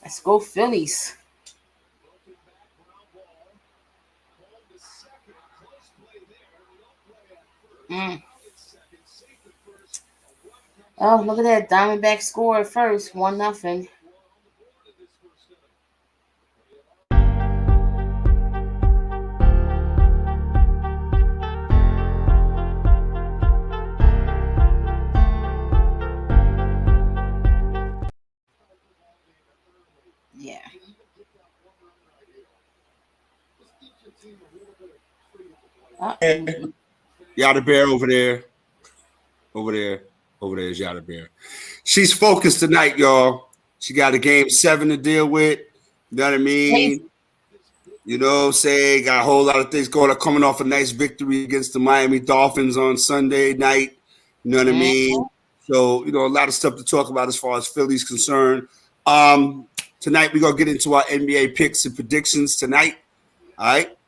Let's go Phillies. Mm. Oh, look at that. Diamondback scored first. 1-0. Yeah. Uh-oh. Yada Bear over there. Over there. Over there is Yada Bear. She's focused tonight, y'all. She got a game 7 to deal with. You know what I Crazy. mean? You know, say got a whole lot of things going on, coming off a nice victory against the Miami Dolphins on Sunday night. You know what I Mm. mean? So, you know, a lot of stuff to talk about as far as Philly's concerned. Um, Tonight we're gonna get into our NBA picks and predictions tonight. All right.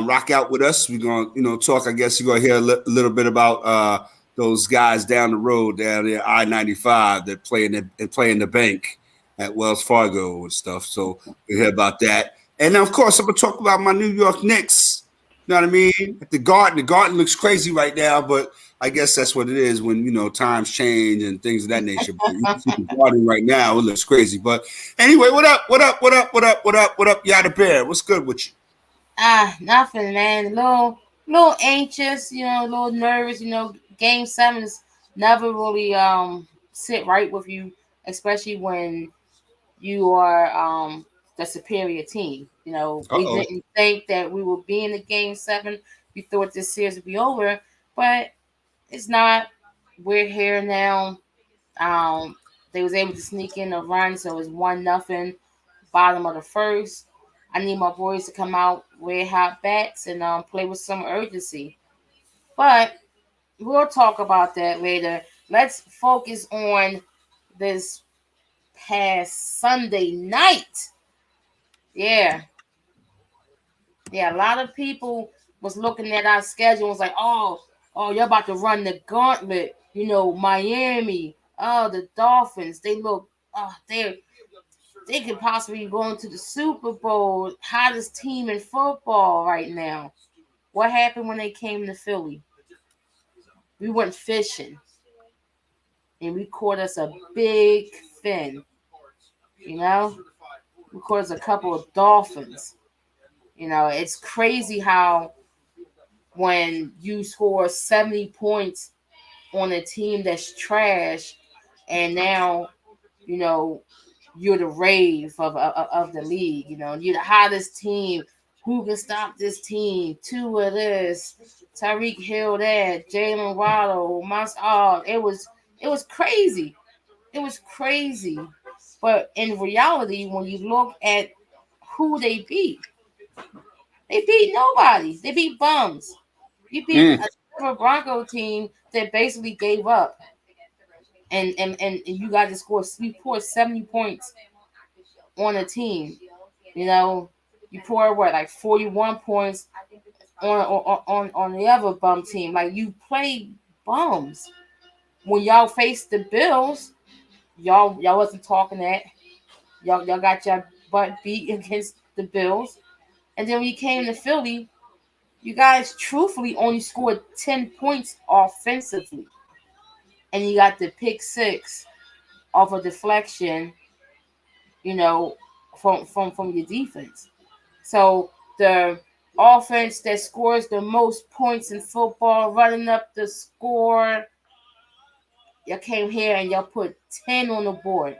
Rock out with us. We're gonna, you know, talk. I guess you're gonna hear a little bit about those guys down the road down there, I-95 that play in the bank at Wells Fargo and stuff. So you hear about that. And then, of course, I'm gonna talk about my New York Knicks. You know what I mean? At the Garden. The Garden looks crazy right now, but I guess that's what it is when, you know, times change and things of that nature. But you can see the Garden right now, it looks crazy. But anyway, what up? What up? What up? What up? What up? What up? Yada Bear. What's good with you? Nothing, man. A little anxious, a little nervous. Game 7 is never really sit right with you, especially when you are the superior team. We Uh-oh. didn't think that we would be in the game 7. We thought this series would be over, but it's not. We're here now. Um, they was able to sneak in a run, so it's 1-0, bottom of the first. I need my boys to come out, wear hot bats, and play with some urgency. But we'll talk about that later. Let's focus on this past Sunday night. Yeah, yeah. A lot of people was looking at our schedule and was like, "Oh, you're about to run the gauntlet." Miami. Oh, the Dolphins. They look. They could possibly go into the Super Bowl, hottest team in football right now. What happened when they came to Philly? We went fishing and we caught us a big fin. You know, we caught us a couple of dolphins. It's crazy how when you score 70 points on a team that's trash, and now you know you're the rave of the league. You're the hottest team. Who can stop this team? Two of this, Tyreek Hill, that Jalen Waddle, it was crazy. It was crazy. But in reality, when you look at who they beat nobody. They beat bums. You beat Mm. a Denver Bronco team that basically gave up, and you got to score. You poured 70 points on a team. You know, you pour what, like 41 points on the other bum team. Like, you play bums. When y'all faced the Bills, y'all wasn't talking that. Y'all got your butt beat against the Bills. And then when you came to Philly, you guys truthfully only scored 10 points offensively. And you got the pick six off a deflection, you know, from your defense. So the offense that scores the most points in football, running up the score, y'all came here and y'all put 10 on the board.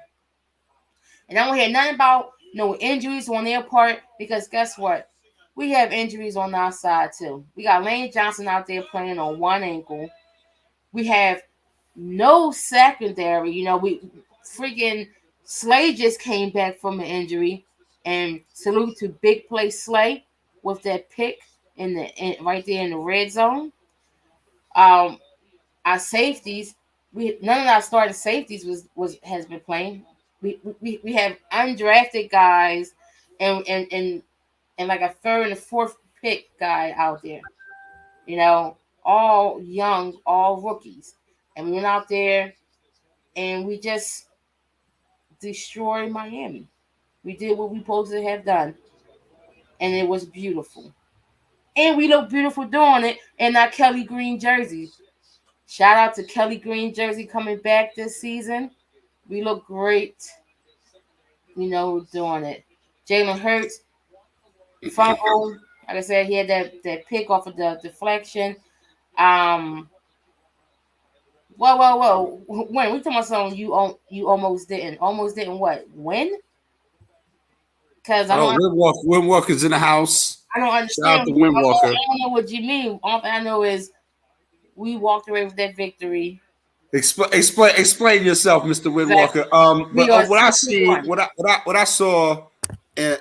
And I don't hear nothing about no injuries on their part, because guess what? We have injuries on our side too. We got Lane Johnson out there playing on one ankle. We have no secondary. We freaking Slay just came back from an injury, and salute to Big Play Slay with that pick right there in the red zone. Um, our safeties, we none of our starting safeties was has been playing. We have undrafted guys, and like a third and a fourth pick guy out there. All young, all rookies, and we went out there and we just destroy Miami. We did what we supposed to have done, and it was beautiful. And we look beautiful doing it in our Kelly Green jersey. Shout out to Kelly Green jersey coming back this season. We look great, doing it. Jalen Hurts fumble. Like I said, he had that pick off of the deflection. Um, whoa. When we talking about something you almost didn't what win? Because I Oh, don't Windwalker's in the house. I don't Shout out understand. to I Windwalker. don't know what you mean. All I know is we walked away with that victory. Explain yourself, Mr. Exactly. Windwalker. We But are what I 6-1. see, what I saw in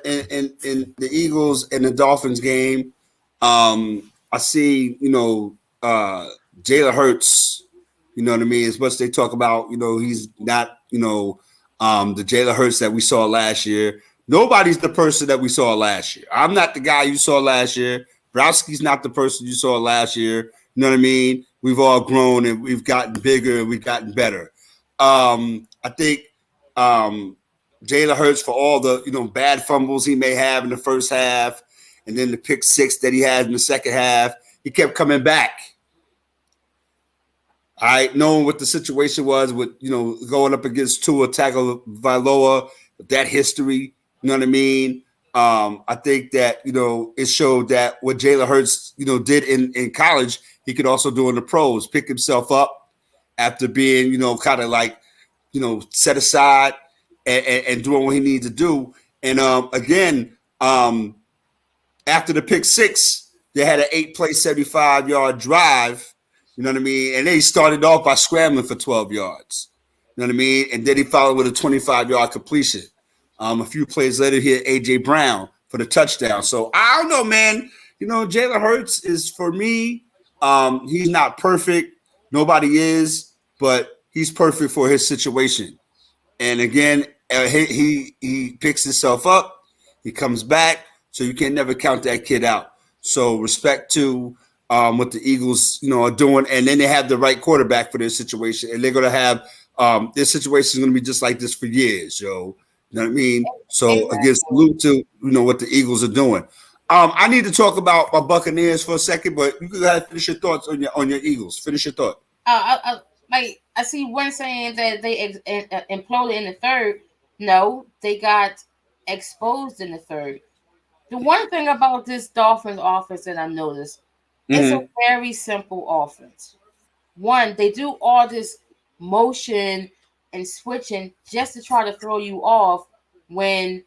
the Eagles and the Dolphins game, I see, Jalen Hurts. You know what I mean? As much as they talk about, he's not, the Jalen Hurts that we saw last year. Nobody's the person that we saw last year. I'm not the guy you saw last year. Browski's not the person you saw last year. You know what I mean? We've all grown and we've gotten bigger and we've gotten better. I think Jalen Hurts, for all the bad fumbles he may have in the first half, and then the pick six that he had in the second half, he kept coming back. All right, knowing what the situation was with going up against Tua Tagovailoa, that history. You know what I mean? I think that it showed that what Jalen Hurts did in college, he could also do in the pros. Pick himself up after being kind of like set aside and doing what he needs to do. And again, after the pick six, they had an 8-play, 75-yard drive. You know what I mean? And they started off by scrambling for 12 yards. You know what I mean? And then he followed with a 25-yard completion. A few plays later, he had A.J. Brown for the touchdown. So I don't know, man. Jalen Hurts is, for me, he's not perfect. Nobody is, but he's perfect for his situation. And again, he picks himself up. He comes back. So you can never count that kid out. So respect to what the Eagles, are doing, and then they have the right quarterback for their situation, and they're gonna have their situation is gonna be just like this for years, yo. You know what I mean? So again, salute to what the Eagles are doing. I need to talk about my Buccaneers for a second, but you can go ahead and finish your thoughts on your Eagles. Finish your thought. I see one saying that they imploded in the third. No, they got exposed in the third. The one thing about this Dolphins offense that I noticed, it's a very simple offense. One, they do all this motion and switching just to try to throw you off when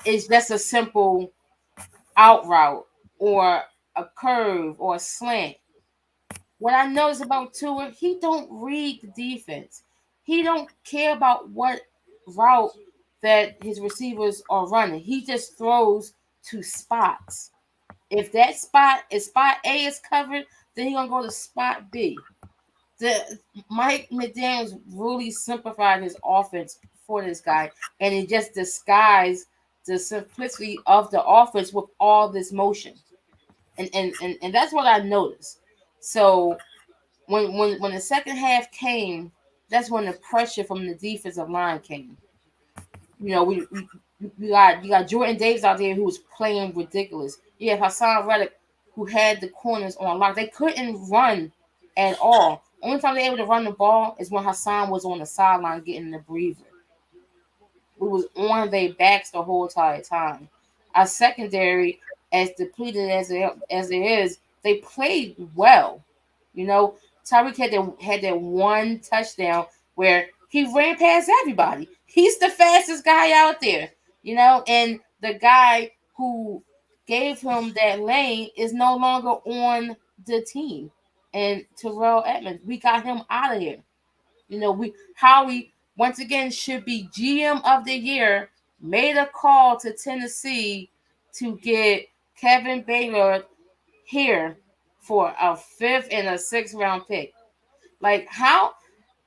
it's just a simple out route or a curve or a slant. What I notice about Tua, he don't read the defense. He don't care about what route that his receivers are running. He just throws to spots. If that spot A is covered, then he's gonna go to spot B. The Mike McDaniels really simplified his offense for this guy, and he just disguised the simplicity of the offense with all this motion. And that's what I noticed. So when the second half came, that's when the pressure from the defensive line came. We got Jordan Davis out there who was playing ridiculous. You have Hassan Reddick who had the corners on lock. They couldn't run at all. Only time they were able to run the ball is when Hassan was on the sideline getting the breather. We was on their backs the whole entire time. Our secondary, as depleted as it is, they played well. Tyreek had that one touchdown where he ran past everybody. He's the fastest guy out there, and the guy who gave him that lane is no longer on the team. And Terrell Edmonds, we got him out of here. Howie once again should be GM of the year. Made a call to Tennessee to get Kevin Baylor here for a 5th and a 6th round pick. Like how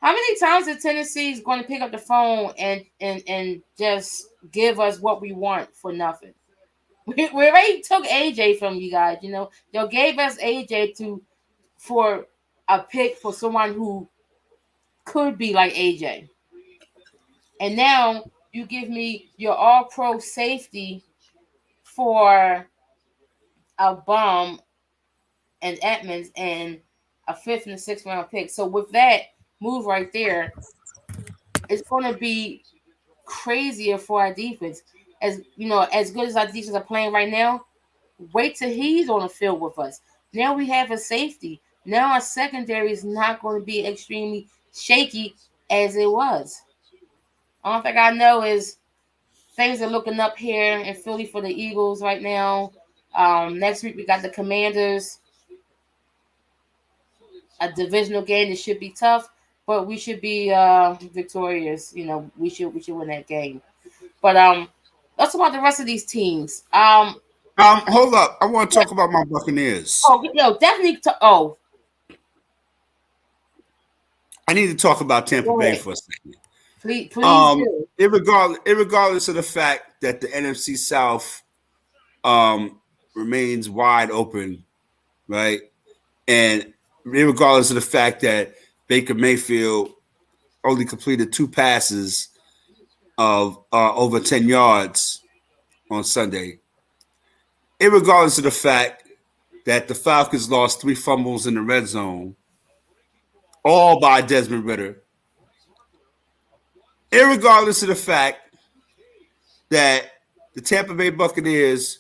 many times is Tennessee is going to pick up the phone and just give us what we want for nothing? We already took AJ from you guys. Y'all gave us AJ for a pick for someone who could be like AJ. And now you give me your all-pro safety for a bum and Edmonds and a fifth and a sixth round pick. So with that move right there, it's going to be crazier for our defense. As you know, as good as our defense are playing right now, wait till he's on the field with us. Now we have a safety. Now our secondary is not going to be extremely shaky as it was. All thing I know is things are looking up here in Philly for the Eagles right now. Next week we got the Commanders, a divisional game that should be tough, but we should be victorious. You know, we should win that game. But let's talk about the rest of these teams. Hold up. I want to Yeah. talk about my Buccaneers. Oh, no, definitely. Oh, I need to talk about Tampa go Bay ahead. for a second. Please do. Irregardless of the fact that the NFC South remains wide open, right? And regardless of the fact that Baker Mayfield only completed 2 passes of over 10 yards on Sunday, irregardless of the fact that the Falcons lost 3 fumbles in the red zone, all by Desmond Ritter, irregardless of the fact that the Tampa Bay Buccaneers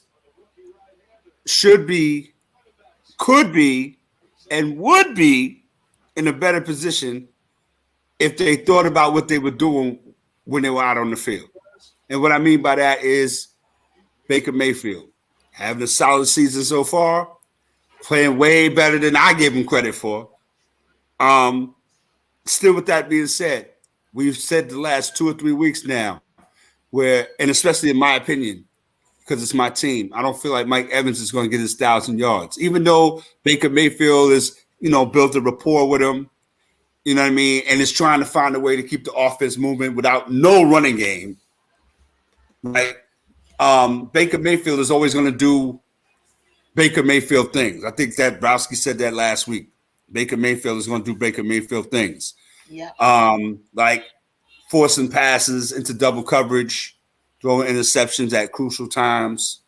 should be, could be, and would be in a better position if they thought about what they were doing when they were out on the field. And what I mean by that is Baker Mayfield having a solid season so far, playing way better than I gave him credit for. Still, with that being said, we've said the last 2 or 3 weeks now, where, and especially in my opinion, because it's my team, I don't feel like Mike Evans is going to get his 1,000 yards, even though Baker Mayfield is, built a rapport with him. You know what I mean? And is trying to find a way to keep the offense moving without no running game. Right? Baker Mayfield is always going to do Baker Mayfield things. I think that Browski said that last week. Baker Mayfield is going to do Baker Mayfield things. Yeah. Like forcing passes into double coverage, throwing interceptions at crucial times.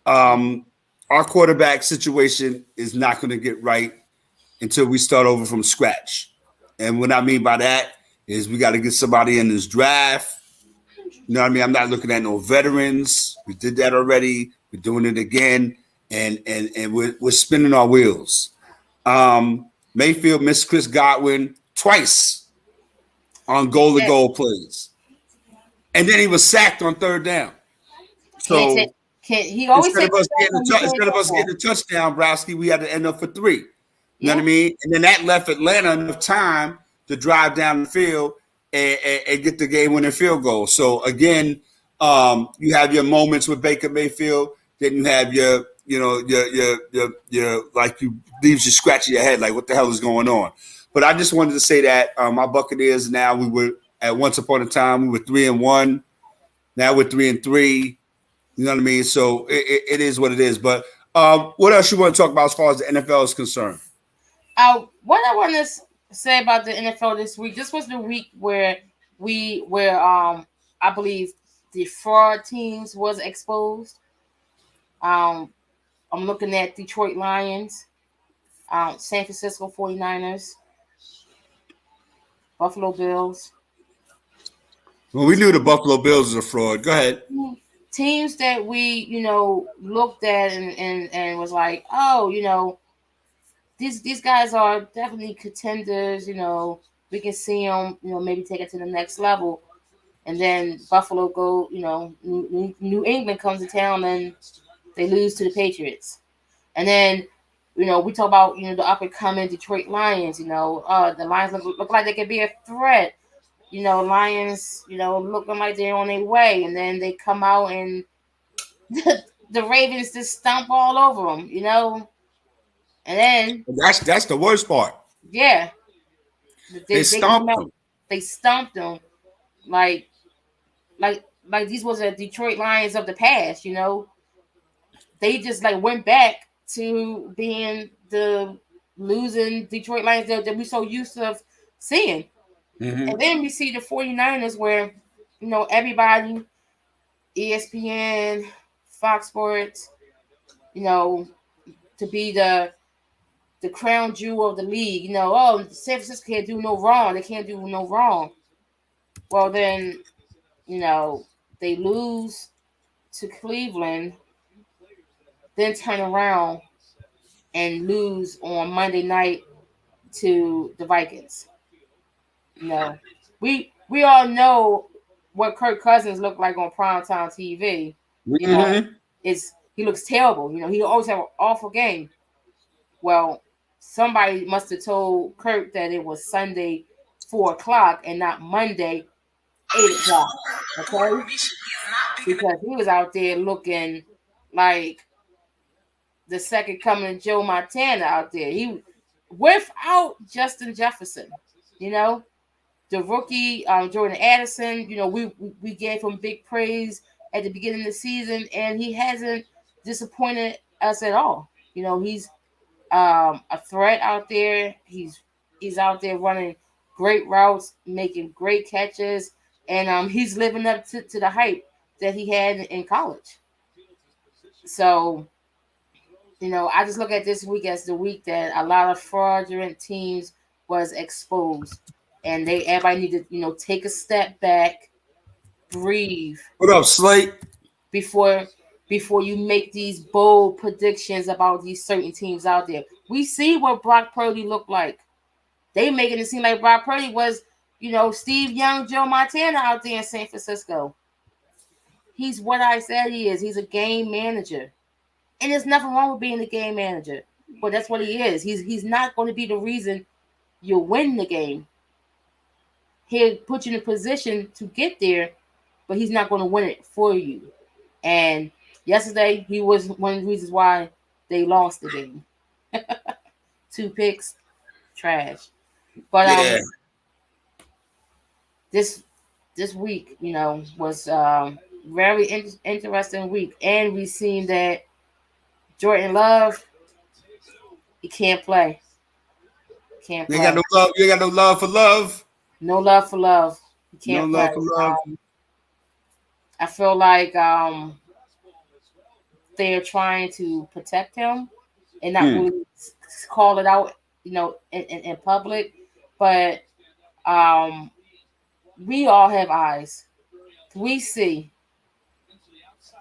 Our quarterback situation is not going to get right until we start over from scratch. And what I mean by that is we got to get somebody in this draft. You know what I mean? I'm not looking at no veterans. We did that already. We're doing it again, and we're spinning our wheels. Mayfield missed Chris Godwin twice on goal-to-goal plays, and then he was sacked on 3rd down. So he always instead of us getting a touchdown, Browski, we had to end up for 3. You know what I mean? And then that left Atlanta enough time to drive down the field and get the game-winning field goal. So again, you have your moments with Baker Mayfield. Then you have your like you leaves you scratching your head, like what the hell is going on? But I just wanted to say that my Buccaneers now, we were at once upon a time we were 3-1. Now we're 3-3. You know what I mean? So it is what it is. But what else you want to talk about as far as the NFL is concerned? What I want to say about the NFL this week. This was the week where I believe the fraud teams was exposed. I'm looking at Detroit Lions, San Francisco 49ers, Buffalo Bills. Well, we knew the Buffalo Bills was a fraud. Go ahead. Teams that we, looked at and was like, oh, these guys are definitely contenders. We can see them, maybe take it to the next level. And then Buffalo go, New England comes to town and they lose to the Patriots. And then, we talk about, the up and coming Detroit Lions. The Lions look like they could be a threat. Lions, looking like they're on their way. And then they come out and the Ravens just stomp all over them, And then that's the worst part. Yeah, they stomped them. They stomped them like these was a Detroit Lions of the past. They just like went back to being the losing Detroit Lions that we so used to seeing. Mm-hmm. And then we see the 49ers where everybody, ESPN, Fox Sports, you know, to be the crown jewel of the league. Oh, San Francisco can't do no wrong. They can't do no wrong. Well, then, they lose to Cleveland, then turn around and lose on Monday night to the Vikings. We all know what Kirk Cousins looked like on primetime TV. He looks terrible. He always have an awful game. Well, somebody must have told Kirk that it was Sunday 4 o'clock and not Monday 8 o'clock. Okay, because he was out there looking like the second coming of Joe Montana out there. He without Justin Jefferson, the rookie Jordan Addison. We gave him big praise at the beginning of the season, and he hasn't disappointed us at all. He's a threat out there. He's out there running great routes, making great catches, and he's living up to the hype that he had in college. So, I just look at this week as the week that a lot of fraudulent teams was exposed, and everybody need to take a step back, breathe. What up, Slate? Before you make these bold predictions about these certain teams out there. We see what Brock Purdy looked like. They making it seem like Brock Purdy was, Steve Young, Joe Montana out there in San Francisco. He's what I said he is. He's a game manager. And there's nothing wrong with being a game manager. But that's what he is. He's not going to be the reason you win the game. He'll put you in a position to get there, but he's not going to win it for you. And yesterday, he was one of the reasons why they lost the game. 2 picks, trash. But this week, was very interesting week, and we seen that Jordan Love, he can't play. Can't play. You got no love. You got no love for love. No love for love. He can't no play. love for love. I feel like they're trying to protect him and not really call it out, in public. But we all have eyes. We see.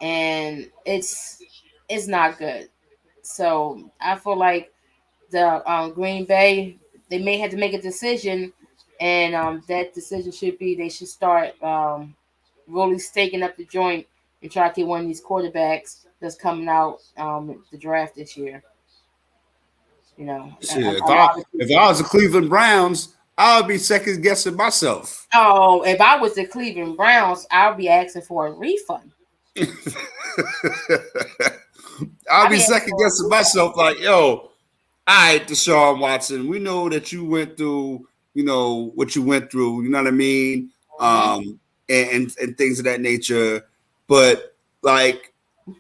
And it's not good. So I feel like the Green Bay, they may have to make a decision, and that decision should be they should start really staking up the joint and try to get one of these quarterbacks that's coming out the draft this year. If I was the Cleveland Browns, I would be second guessing myself. Oh, if I was the Cleveland Browns, I would be asking for a refund. I'll be second guessing myself, like, yo, all right, Deshaun Watson, we know that you went through, what you went through, you know what I mean? And things of that nature. But like,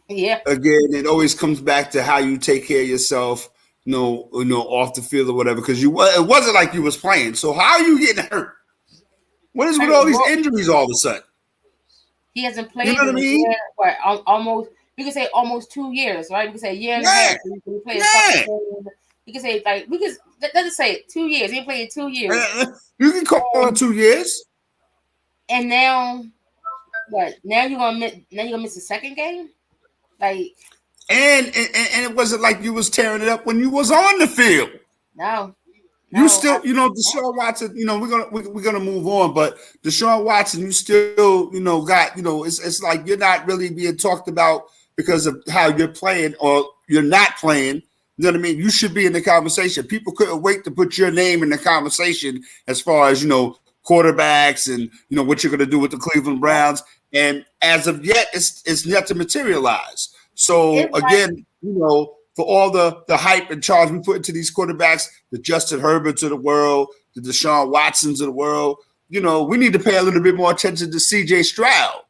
again, it always comes back to how you take care of yourself, off the field or whatever, because it wasn't like you was playing. So how are you getting hurt? What is with all these injuries all of a sudden? He hasn't played. You know what I mean? Almost. We can say almost 2 years, right? We can say a year and a half. We play we can say let's just say 2 years. He played 2 years. You can call it 2 years. And now, what? Now you're gonna miss the second game, like. And it wasn't like you was tearing it up when you was on the field. No. You still, Deshaun Watson, we're gonna move on, but Deshaun Watson, you still, got, it's like you're not really being talked about because of how you're playing or you're not playing. You know what I mean? You should be in the conversation. People couldn't wait to put your name in the conversation as far as, quarterbacks and, what you're going to do with the Cleveland Browns. And as of yet, it's yet to materialize. So again, for all the hype and charge we put into these quarterbacks, the Justin Herberts of the world, the Deshaun Watsons of the world, we need to pay a little bit more attention to C.J. Stroud.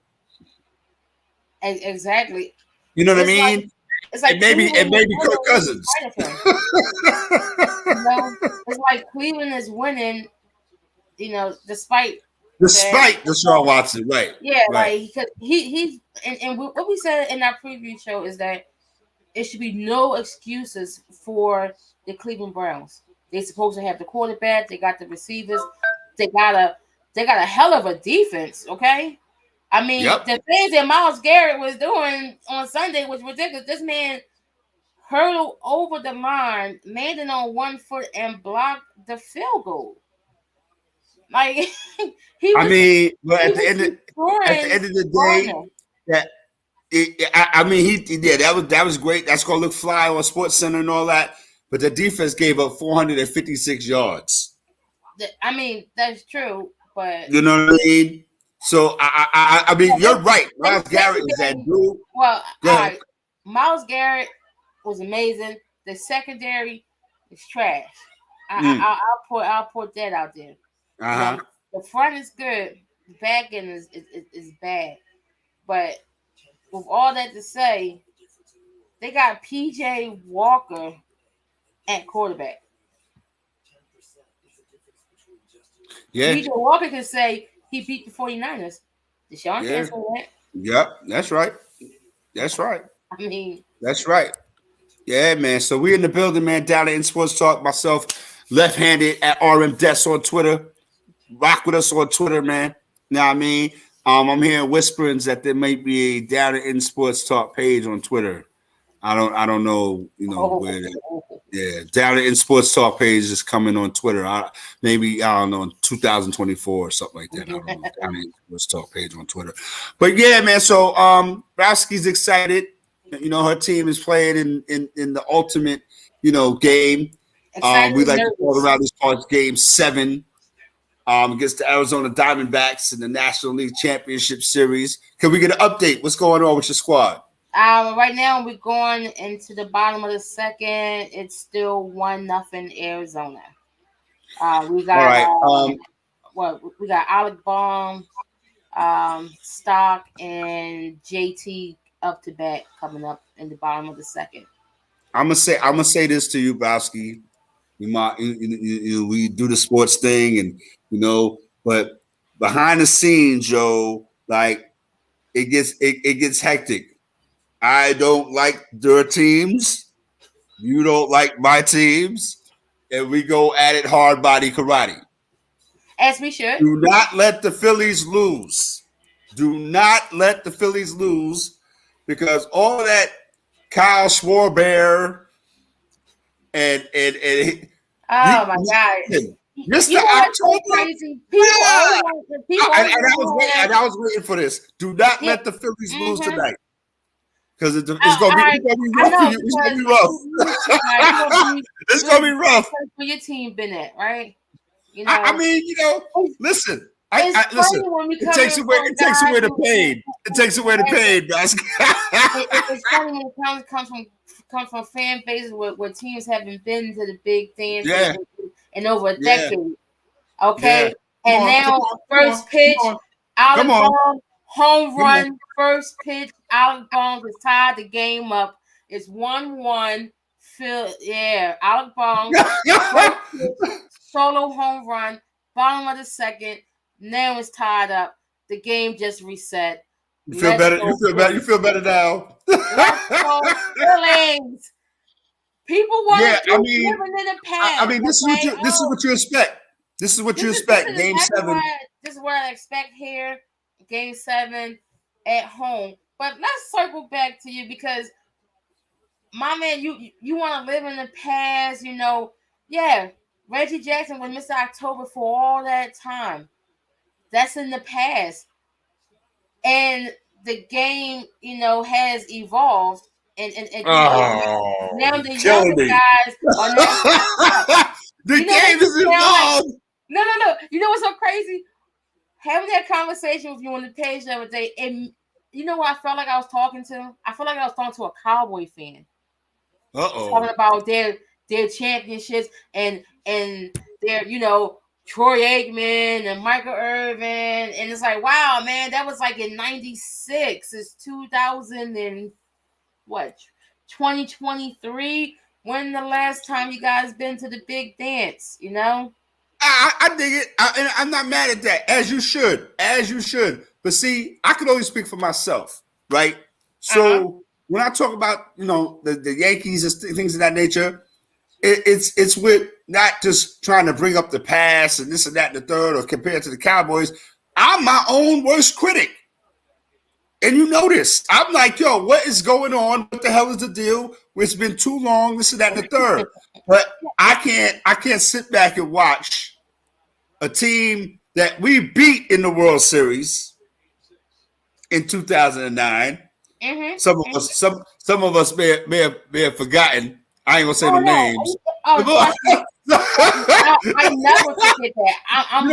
Exactly. You know what I mean? It's like maybe Kirk Cousins. It's like Cleveland is winning, despite Despite Deshaun Watson, right? Yeah, Right. like because he's and what we said in our preview show is that it should be no excuses for the Cleveland Browns. They're supposed to have the quarterback. They got the receivers. They got a hell of a defense. Okay, I mean Yep. the things that Myles Garrett was doing on Sunday was ridiculous. This man hurdled over the line, landed on 1 foot, and blocked the field goal. Like he I was, mean, but he at the was end of, destroying the day, Garner. that I mean, that was great. That's gonna look fly on Sports Center and all that. But the defense gave up 456 yards. I mean, that's true, but You know what I mean? So I mean, you're right. Myles Garrett is that secondary. dude. Well, Go all ahead. right. Myles Garrett was amazing. The secondary is trash. I'll put that out there. Uh-huh. The front is good. The back end is bad. But with all that to say, they got PJ Walker at quarterback. Yeah. PJ Walker can say he beat the 49ers. Deshaun can't say that. Yep. That's right. That's right. I mean, That's right. Yeah, man. So we in the building, man. Down at In Sports Talk. Myself, left-handed at RM Des on Twitter. Rock with us on Twitter, man. Know what I mean? I'm hearing whisperings that there might be a Down at In Sports Talk page on Twitter. I don't know, where that. Yeah, Down at In Sports Talk page is coming on Twitter. Maybe I don't know, in 2024 or something like that. I don't know. Down at In Sports Talk page on Twitter. But yeah, man. So Browski's excited. Her team is playing in the ultimate, game. We like to call around these parts Game 7 against the Arizona Diamondbacks in the National League Championship Series. Can we get an update? What's going on with your squad? Right now we're going into the bottom of the second. It's still 1-0 Arizona. We got we got Alec Baum, Stock, and JT up to bat coming up in the bottom of the second. I'm gonna say this to you, Bowski. We do the sports thing, and but behind the scenes, Joe, like it gets hectic. I don't like their teams. You don't like my teams, and we go at it hard body karate. As we should. Do not let the Phillies lose. Do not let the Phillies lose, because all that Kyle Schwarber and oh my God. Mr. October. People and I was waiting for this. Do not let the Phillies lose tonight. Because it's gonna be rough for you. It's gonna be rough. It's gonna be rough. For your team, Bennett, right? I mean, listen. Listen. It takes away the pain. It takes away the pain, guys. It's funny when it comes from fan bases where teams haven't been to the big dance in over a decade. Okay, and now first pitch, Alec Baum, home run, first pitch, Alec Baum has tied the game up. It's 1-1. Alec Baum, solo home run, bottom of the second. Now it's tied up. The game just reset. You feel better. You feel better now. Let's go Phillies. People want to living in the past. I mean, this is what you expect. This is what you expect. Game 7. This is what I expect here. Game 7 at home. But let's circle back to you, because my man, you want to live in the past, Yeah, Reggie Jackson was Mr. October for all that time. That's in the past. And the game, has evolved. And now the younger guys are not. The game is evolved. No. You know what's so crazy? Having that conversation with you on the page the other day, and you know what I felt like I was talking to? I felt like I was talking to a Cowboy fan. Talking about their championships and their, Troy Aikman and Michael Irvin. And it's like, wow, man, that was like in 96. It's 2023. When the last time you guys been to the big dance, I dig it. And I'm not mad at that. As you should. As you should. But see, I can only speak for myself, right? So when I talk about, the Yankees and things of that nature, it's with not just trying to bring up the past and this and that and the third or compared to the Cowboys. I'm my own worst critic. And you know this. I'm like, yo, what is going on? What the hell is the deal? It's been too long, this and that and the third. But I can't sit back and watch a team that we beat in the World Series in 2009. Mm-hmm. Some of us may have forgotten. I ain't gonna say the names. I never forget that. I'm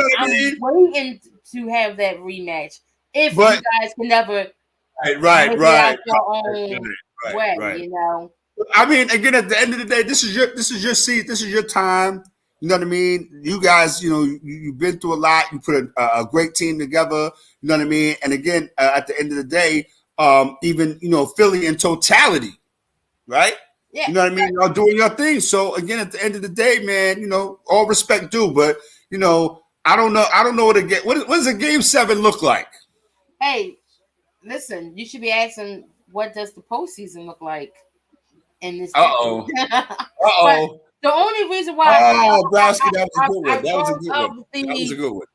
waiting to have that rematch. If you guys can never right. your own way. I mean, again, at the end of the day, this is your seat. This is your time. You know what I mean? You guys, you've been through a lot. You put a great team together. You know what I mean? And again, at the end of the day, even Philly in totality, right? Yeah. You know what I mean? Y'all doing your thing. So again, at the end of the day, man, all respect due. But I don't know what does a game 7 look like? Hey, listen, you should be asking, what does the postseason look like in this? Uh-oh. The only reason why Browski, that was a good one.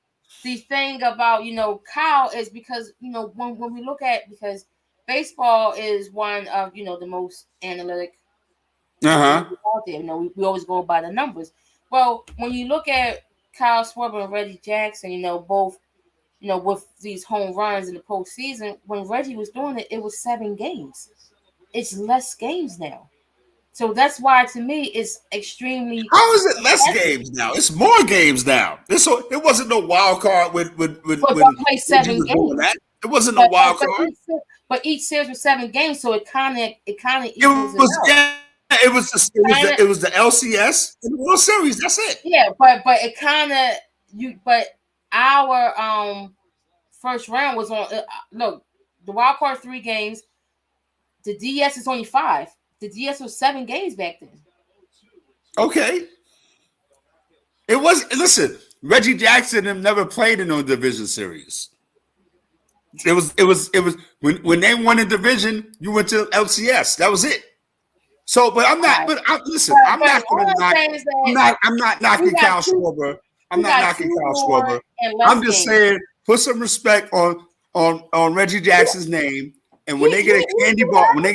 The thing about Kyle is because when we look at, because baseball is one of the most analytic out there. We always go by the numbers. Well, when you look at Kyle Schwarber and Reggie Jackson, both with these home runs in the postseason, when Reggie was doing it, it was 7 games. It's less games now. So that's why, to me, it's extremely. How is it less games now? It's more games now. It wasn't no wild card when play 7 games. It wasn't no wild card. But each series was 7 games, so it kind of equals it was the LCS and the World Series. That's it. Yeah, but it kind of but our first round was on. Look, the wild card 3 games. The DS is only 5. The DS was 7 games back then. Okay. It was. Listen, Reggie Jackson have never played in no division series. It was when they won a division, you went to LCS. That was it. So, but I'm not. But listen, I'm not going to knock. I'm not knocking Kyle Schwarber. I'm not knocking Kyle Schwarber. I'm just saying, put some respect on Reggie Jackson's name. And when they get a candy bar, named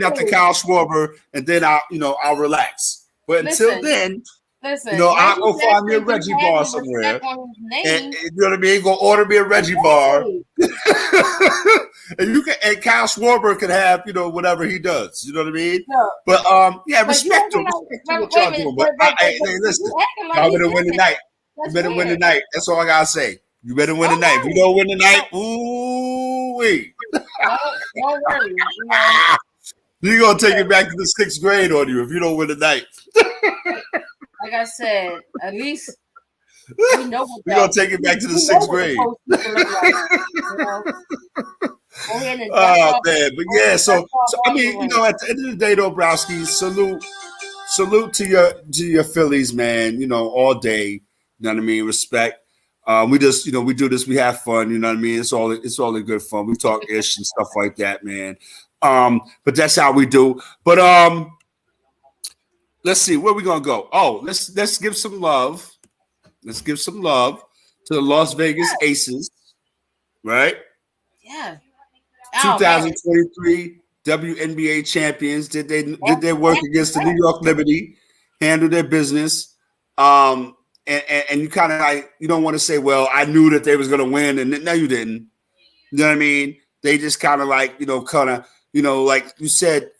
after Kyle Schwarber, and then I'll relax. But until then, I'll go find me a Reggie bar somewhere. And you know what I mean? Go order me a Reggie bar. And Kyle Schwarber can have, whatever he does. You know what I mean? No. But respect to what y'all doing. But listen, y'all better win tonight. You better win tonight. That's all I gotta say. You better win tonight. If you don't win tonight, ooh-wee. Don't worry. You're going to take it back to the 6th grade on you if you don't win tonight. Like I said, at least we know what we're going to take it back to the 6th grade. Oh, man. But yeah, so I mean, at the end of the day, though, Browski, salute to your Phillies, man, all day. You know what I mean? Respect. We just, we do this. We have fun. You know what I mean? It's all in good fun. We talk ish and stuff like that, man. But that's how we do. But let's see where we gonna go. Oh, let's give some love. Let's give some love to the Las Vegas Aces, right? Yeah. 2023 WNBA champions. Did their work against the New York Liberty? Handle their business. And you kind of you don't want to say, well, I knew that they was going to win. And no, you didn't. You know what I mean? They just kind of like you said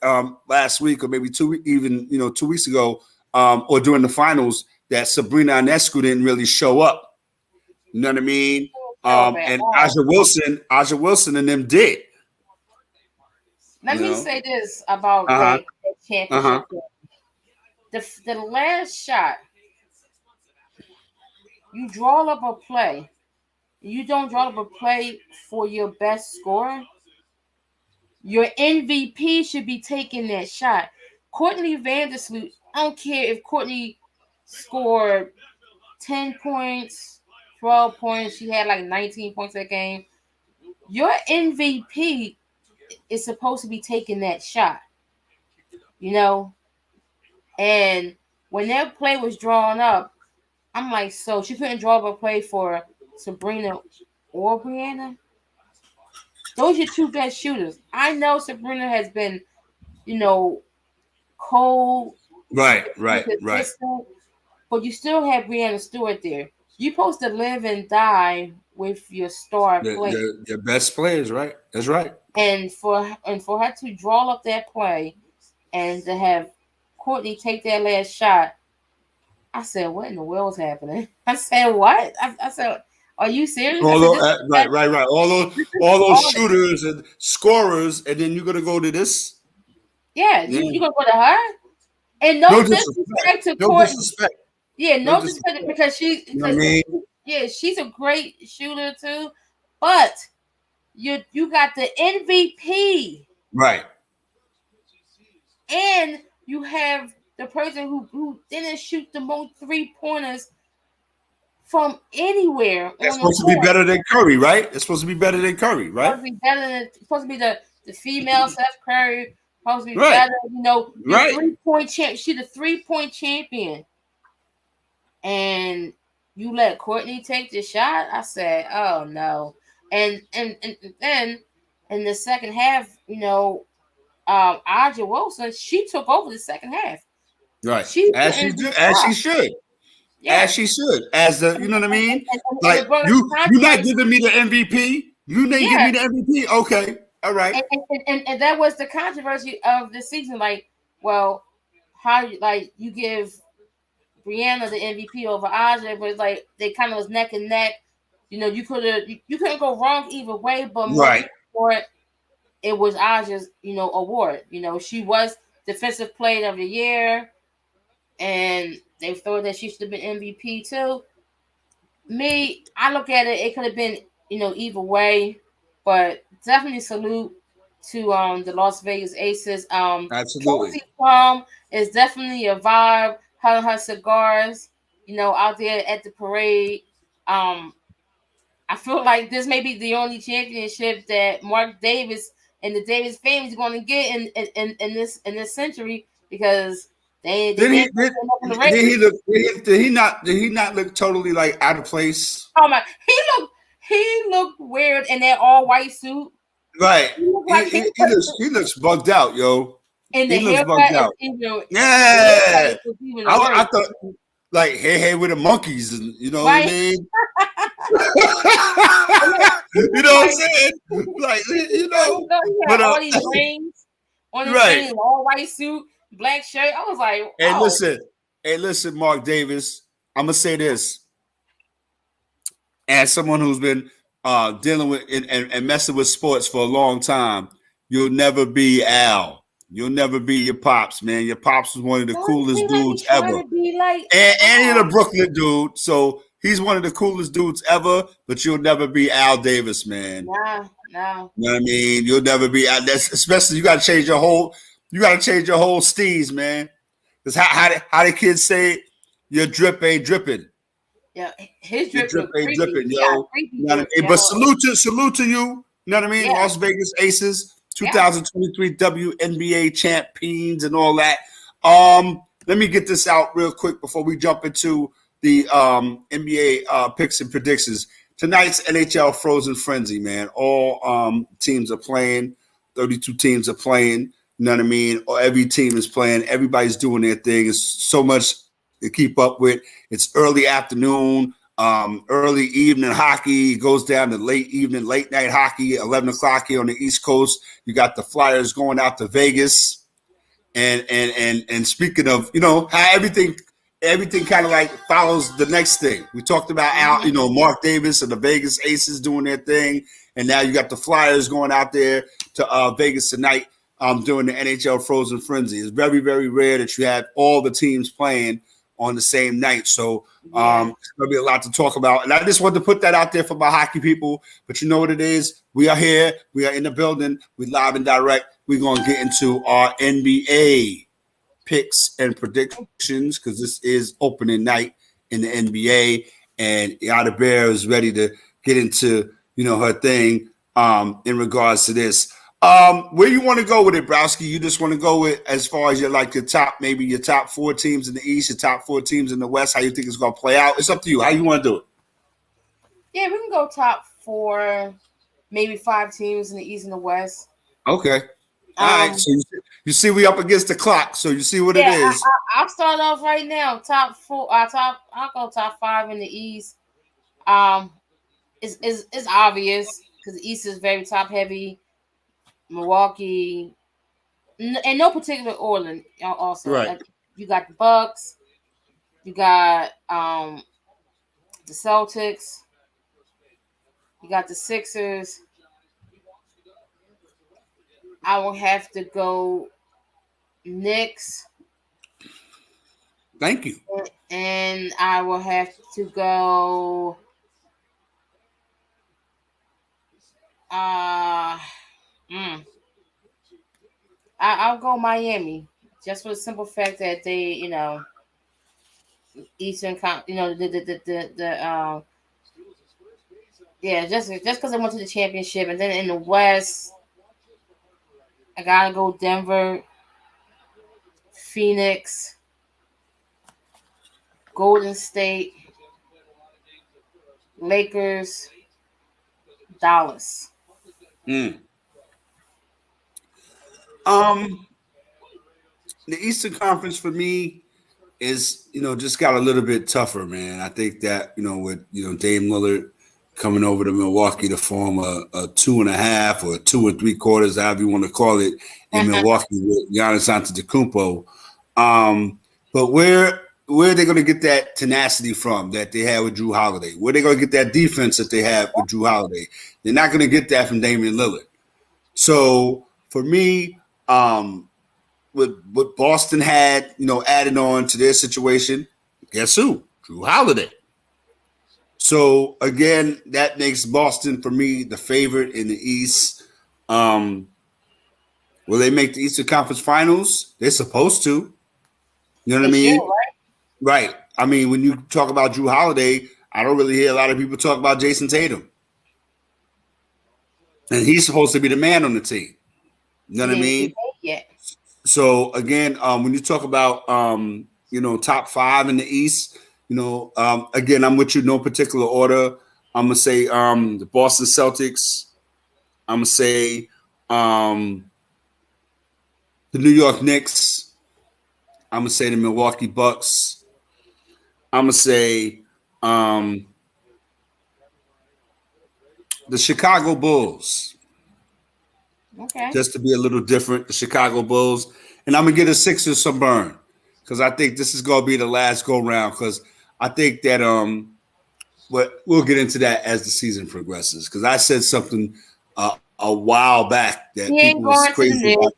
last week or maybe 2 weeks ago or during the finals that Sabrina Ionescu didn't really show up. You know what I mean? And Aja Wilson and them did. Let me say this about the championship. The last shot, you draw up a play. You don't draw up a play for your best scorer. Your MVP should be taking that shot. Courtney Vandersloot, I don't care if Courtney scored 10 points, 12 points. She had like 19 points that game. Your MVP is supposed to be taking that shot, you know? And when that play was drawn up, I'm like, so she couldn't draw up a play for Sabrina or Brianna? Those are your two best shooters. I know Sabrina has been, you know, cold, Right. consistent, but you still have Brianna Stewart there. You're supposed to live and die with your star player. Your best players, right? That's right. And for her to draw up that play and to have Courtney take that last shot, I said, "What in the world is happening?" I said, "What?" I said, "Are you serious?" Right. All those shooters and scorers, and then you're gonna go to this. Yeah, you gonna go to her? And no disrespect to Courtney. Yeah, no disrespect because she's a great shooter too, but you got the MVP, right? And you have the person who didn't shoot the most 3-pointers from anywhere. It's supposed to be better than Curry, right? It's supposed to be better than Curry, right? Supposed to be the female Steph Curry. Supposed to be better, right? 3-point champ. She's the 3-point champion, and you let Courtney take the shot. I said, "Oh no!" And then in the second half, Aja Wilson, she took over the second half. Right. As she should. Yeah. As she should. As the, you know what I mean? Like you're not giving me the MVP. You didn't give me the MVP. Okay. All right. And that was the controversy of the season. Like, well, how you give Brianna the MVP over Aja, but like they kind of was neck and neck. You couldn't go wrong either way, but it was Aja's, award. She was defensive player of the year, and they thought that she should have been MVP too. Me, I look at it, it could have been, either way, but definitely salute to the Las Vegas Aces. Absolutely. Kelsey Plum is definitely a vibe. Her cigars, out there at the parade. I feel like this may be the only championship that Mark Davis and the Davis family is going to get in this century, because did he not look totally like out of place? Oh my! He looked weird in that all white suit. Right. He looks bugged out, yo. And the haircut yeah. I thought like hey with the monkeys, and you know what I mean. You know what I'm saying? Like but all these rings on his thing, all white suit, black shirt. I was like, wow. Hey, listen, Mark Davis. I'm gonna say this as someone who's been dealing with and messing with sports for a long time. You'll never be Al. You'll never be your pops, man. Your pops was one of the coolest dudes ever. And he's a Brooklyn dude, so he's one of the coolest dudes ever. But you'll never be Al Davis, man. No. You know what I mean? You'll never be Al. Especially you got to change your whole. You got to change your whole steez, man. Because how the kids say it, your drip ain't dripping. Yeah, his drip ain't dripping, yo. But salute to you. You know what I mean? Yeah. Las Vegas Aces. 2023 WNBA champions and all that. Let me get this out real quick before we jump into the NBA picks and predictions. Tonight's NHL Frozen Frenzy, man. All teams are playing. 32 teams are playing. You know what I mean? Every team is playing. Everybody's doing their thing. It's so much to keep up with. It's early afternoon. Early evening hockey goes down to late evening, late night hockey, 11 o'clock here on the East Coast. You got the Flyers going out to Vegas. And speaking of, how everything kind of like follows the next thing. We talked about Al, Mark Davis and the Vegas Aces doing their thing. And now you got the Flyers going out there to Vegas tonight during the NHL Frozen Frenzy. It's very, very rare that you have all the teams playing on the same night. So it's going to be a lot to talk about. And I just wanted to put that out there for my hockey people. But you know what it is? We are here. We are in the building. We live and direct. We're going to get into our NBA picks and predictions because this is opening night in the NBA, and Yada Bear is ready to get into her thing in regards to this. Where you want to go with it, Browski? You just want to go with as far as your top, maybe your top 4 teams in the East, your top 4 teams in the West. How you think it's going to play out? It's up to you. How you want to do it? Yeah, we can go top 4, maybe 5 teams in the East and the West. Okay. All right. So you see, we up against the clock. So you see what it is. I'll start off right now. Top 4. I'll go top 5 in the East. It's obvious because the East is very top heavy. Milwaukee, in no particular order. Also, right. You got the Bucks. You got the Celtics. You got the Sixers. I will have to go Knicks. Thank you. And I will have to go I'll go Miami just for the simple fact that they, Eastern, just because they went to the championship. And then in the West, I gotta go Denver, Phoenix, Golden State, Lakers, Dallas. The Eastern Conference for me is, just got a little bit tougher, man. I think that, with, Dame Lillard coming over to Milwaukee to form a 2.5 or 2 3/4, however you want to call it, in Milwaukee with Giannis Antetokounmpo. But where are they going to get that tenacity from that they had with Jrue Holiday? Where are they going to get that defense that they have with Jrue Holiday? They're not going to get that from Damian Lillard. So for me, what Boston had, added on to their situation, guess who? Jrue Holiday. So again, that makes Boston for me the favorite in the East. Will they make the Eastern Conference Finals? They're supposed to. You know what I mean? Sure, right? Right. I mean, when you talk about Jrue Holiday, I don't really hear a lot of people talk about Jason Tatum. And he's supposed to be the man on the team. You know what I mean? Yeah. So again, when you talk about top 5 in the East, again, I'm with you, no particular order. I'm gonna say the Boston Celtics. I'm gonna say the New York Knicks. I'm gonna say the Milwaukee Bucks. I'm gonna say the Chicago Bulls. Okay. Just to be a little different, the Chicago Bulls. And I'm going to get the Sixers some burn because I think this is going to be the last go-round because I think that but we'll get into that as the season progresses because I said something a while back that people was crazy about.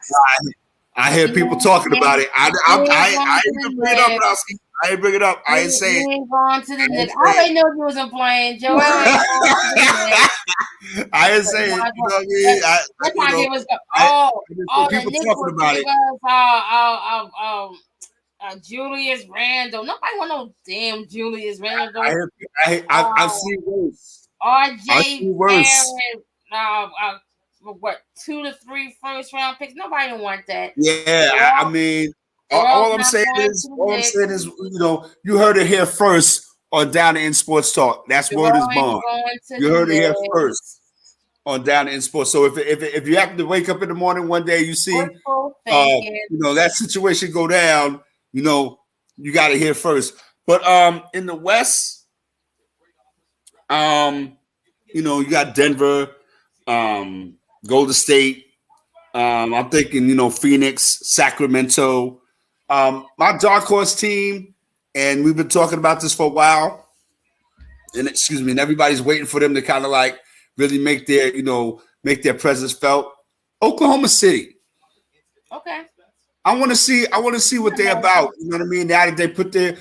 I hear people talking about it. I didn't bring it up, Browski. I didn't bring it up. I didn't say it. Ain't going to the Knicks. I already know you wasn't playing, Joe. I didn't say it. You know what I mean? That's why it was people talking about it. Julius Randle. Nobody want no damn Julius Randle. I've seen worse. RJ Barrett. What 2 to 3 first-round picks? Nobody don't want that. Yeah, I mean. All I'm saying is, you heard it here first on Down to In Sports Talk. That's word is born. You heard it here first on Down to In Sports. So if you happen to wake up in the morning one day, you see, that situation go down, you got to hear first. But in the West, you got Denver, Golden State. I'm thinking, Phoenix, Sacramento. My dark horse team, and we've been talking about this for a while, and everybody's waiting for them to kind of like really make their presence felt. Oklahoma City. Okay. I want to see what they're about. You know what I mean? Now that they put their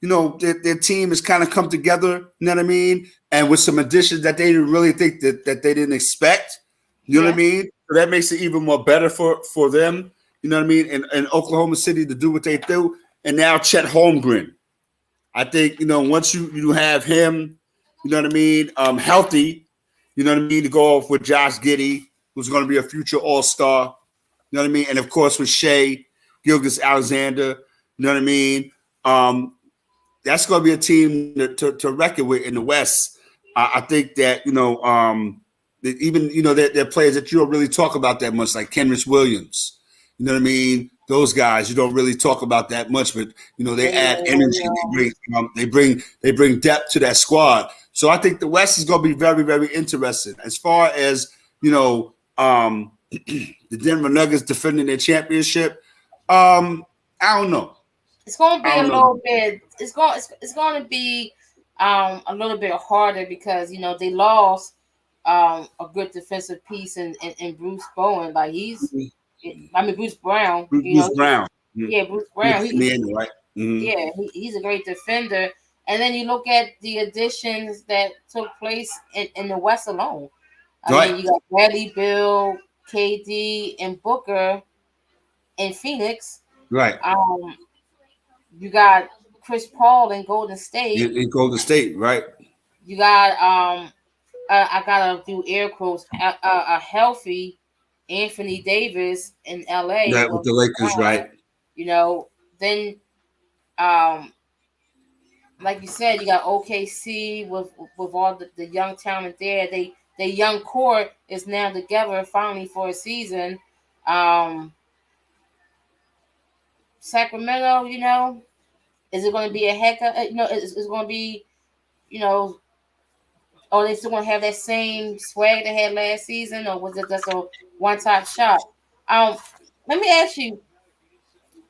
their team has kind of come together. You know what I mean? And with some additions that they didn't really think that they didn't expect. You know what I mean? So that makes it even more better for them. you know what I mean, and Oklahoma City to do what they do, and now Chet Holmgren. I think, once you have him, you know what I mean, healthy, you know what I mean, to go off with Josh Giddey, who's going to be a future All-Star, you know what I mean, and of course with Shea Gilgeous-Alexander, you know what I mean. That's going to be a team to reckon with in the West. I think that that even they're players that you don't really talk about that much, like Kenrich Williams. You know what I mean? Those guys you don't really talk about that much, but they add energy. They bring depth to that squad. So I think the West is going to be very, very interesting. As far as the Denver Nuggets defending their championship, I don't know. It's going to be a little bit. It's going to be a little bit harder because they lost a good defensive piece in Bruce Bowen. Like Bruce Brown. Bruce Brown. Yeah, Bruce Brown. Right? Mm-hmm. Yeah, he's a great defender. And then you look at the additions that took place in the West alone. I mean, you got Bradley Beal, KD, and Booker in Phoenix. Right. You got Chris Paul in Golden State. In Golden State, right. You got I gotta do air quotes, a healthy Anthony Davis in LA. Right, with the Lakers, right. Then like you said, you got OKC with all the young talent there. The young core is now together finally for a season. Sacramento, is it going to be a heck of, is going to be, or they still going to have that same swag they had last season, or was it just a one-time shot? Let me ask you,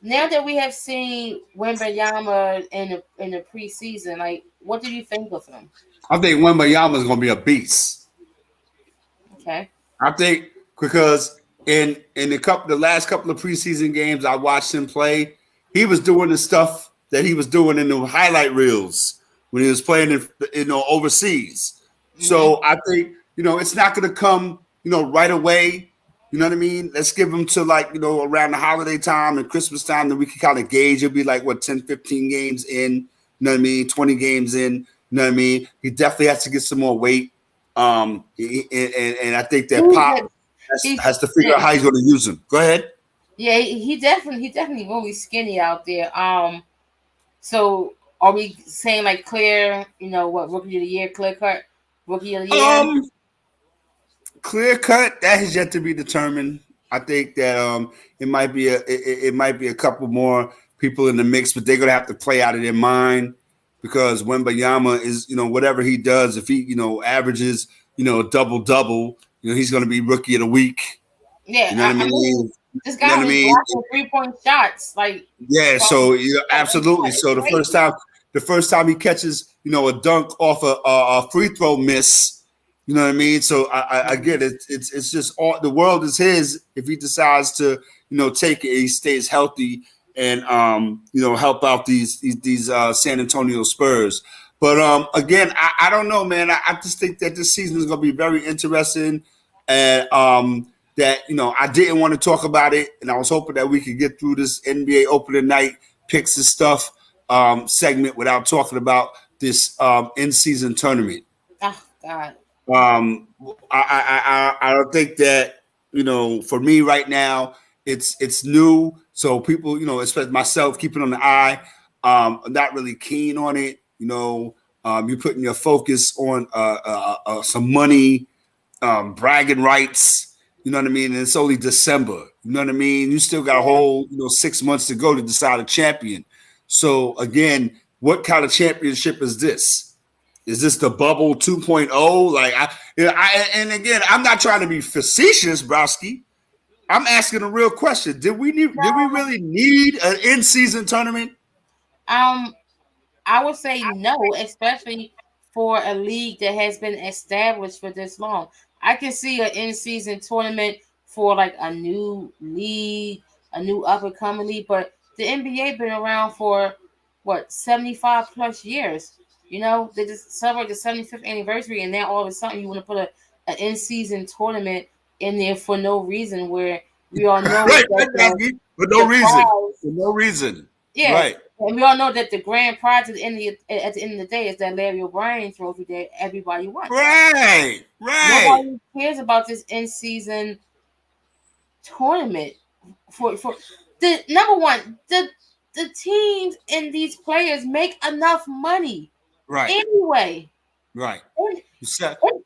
now that we have seen Wembanyama in the preseason, like, what do you think of him? I think Wembanyama is going to be a beast. Okay. I think because in the last couple of preseason games I watched him play, he was doing the stuff that he was doing in the highlight reels when he was playing in overseas. Mm-hmm. So I think it's not going to come right away. You know what I mean? Let's give him to around the holiday time and Christmas time, that we can kind of gauge. It'll be like 10, 15 games in. You know what I mean? 20 games in. You know what I mean? He definitely has to get some more weight. And I think that Pop has to figure out how he's going to use him. Go ahead. Yeah, he definitely really skinny out there. So are we saying like clear, what rookie of the year, clear cut, rookie of the year? Clear cut, that is yet to be determined. I think that it might be a couple more people in the mix, but they're gonna have to play out of their mind, because Wembanyama is, whatever he does, if he, averages, a double, he's gonna be rookie of the week. Yeah, I mean? This guy was blocking 3-point shots, so absolutely. So the first time he catches, a dunk off a free throw miss, you know what I mean? So I get it. It's just all, the world is his if he decides to, take it. He stays healthy and help out these San Antonio Spurs. But again, I don't know, man. I just think that this season is going to be very interesting, and that I didn't want to talk about it, and I was hoping that we could get through this NBA opening night picks and stuff segment without talking about this in-season tournament. Oh God. I don't think that for me right now it's new, so people especially myself keeping on the eye, not really keen on it. You're putting your focus on some money, bragging rights. You know what I mean? And it's only December. You know what I mean? You still got a whole 6 months to go to decide a champion. So again, what kind of championship is this? Is this the bubble 2.0? And again, I'm not trying to be facetious, Browski. I'm asking a real question. Did we really need an in-season tournament? I would say no, especially for a league that has been established for this long. I can see an in-season tournament for like a new league, a new up-and-coming league, but the NBA been around for 75 plus years. They just celebrate the 75th anniversary, and now all of a sudden you want to put an in-season tournament in there for no reason, where we all know Right, that exactly. For no the reason. prize, For no reason. yeah, Right. and we all know that the grand prize at the end of the day is that Larry O'Brien trophy that everybody wants. Right. Right. Nobody cares about this in season tournament for the number one. The teams and these players make enough money Right. anyway. Right. And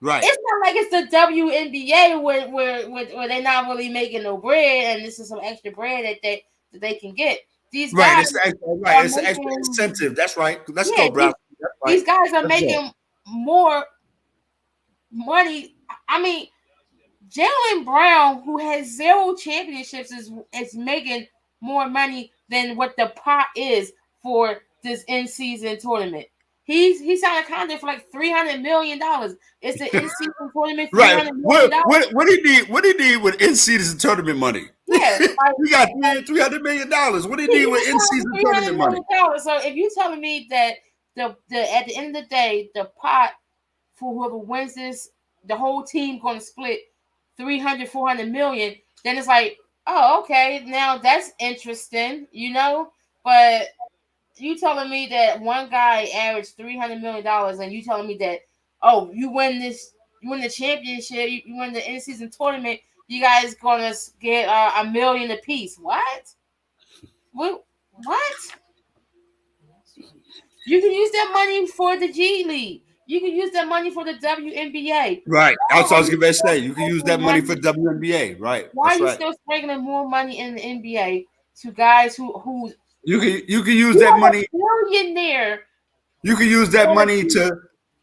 Right. it's not like it's the WNBA where they're not really making no bread and this is some extra bread that they can get. These Right. guys It's the extra, right. are It's the extra making, incentive. That's right. Let's yeah, go, bro. That's right. these guys are Let's go. making more money. I mean, Jaylen Brown, who has 0 championships, is making more money than what the pot is for this in-season tournament. He signed a contract for like $300 million. It's the in-season tournament, Right. $300 million. What do you need? What do you need with in-season tournament money? Yeah, like, we got $300 million. What do you need with in-season tournament money? So if you're telling me that the at the end of the day, the pot for whoever wins this, the whole team going to split 300, 400 million, then it's like, oh, okay, now that's interesting, you know? But you telling me that one guy averaged $300 million and you telling me that, oh, you win the championship, you win the in-season tournament, you guys going to get $1 million apiece. What? What? You can use that money for the G League. You can use that money for the WNBA. Right. That's what I was going to say. You can use that money for WNBA. Right. Why That's are you right. still sprinkling more money in the NBA to guys who you can use that money? Millionaire. You can use that money to